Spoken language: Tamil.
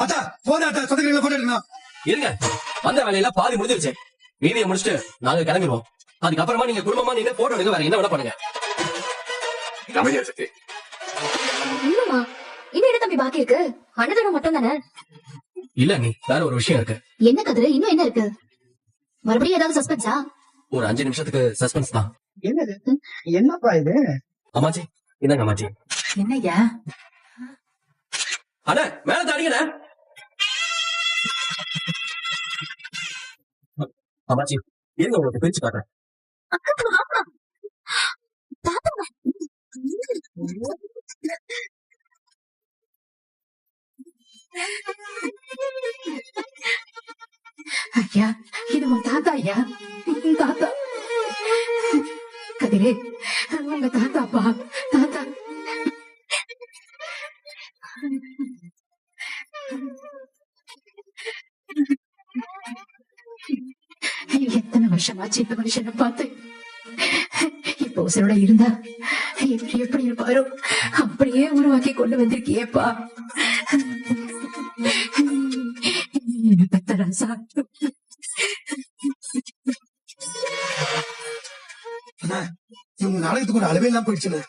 அத்தா போன அத்தா சொந்தக்காரங்களை போட்டோ எடுக்கணும். இருங்க, வந்த வேலையில பாதி முடிஞ்சிருச்சு. மீதியை முடிச்சுட்டு நாங்க கிளம்பிடுவோம். அதுக்கப்புறமா நீங்க குடும்பமா நீங்க போட்டோ எடுக்க வேற என்ன வேணா பண்ணுங்க. அமைதியா சக்தி. இன்னுமா இன்னும் என்ன தம்பி பாக்கி இருக்கு? அன்னதானம் மட்டும் தானே? இல்ல நீ வேற ஒரு விஷயம் இருக்கு. என்ன கதிர இன்னும் என்ன இருக்கு? மறுபடியும் ஏதாவது சஸ்பென்ஸா? ஒரு 5 நிமிஷத்துக்கு சஸ்பென்ஸ் தான். என்னது என்னப்பா இது? அம்மாச்சி இந்தாங்க அம்மாச்சி. என்னய்யா? அட மேல தாடிங்கண்ணே. அம்மாச்சி இருங்க, உங்களுக்கு பிரிச்சு காட்டுறேன். ஐயா இது உன் தாத்தா. ஐயா தாத்தா கதிரே, உங்க தாத்தாப்பா. தாத்தா எத்தனை வருஷமாச்சு இந்த மனுஷனை பார்த்து. இப்ப உசுரோட இருந்தா இவர் எப்படி இருப்பாரோ அப்படியே உருவாக்கி கொண்டு வந்திருக்கியேப்பா. பத்தராசா அண்ணா இவங்க நாடகத்துக்கு ஒரு அளவே எல்லாம் போயிடுச்சுண்ணே.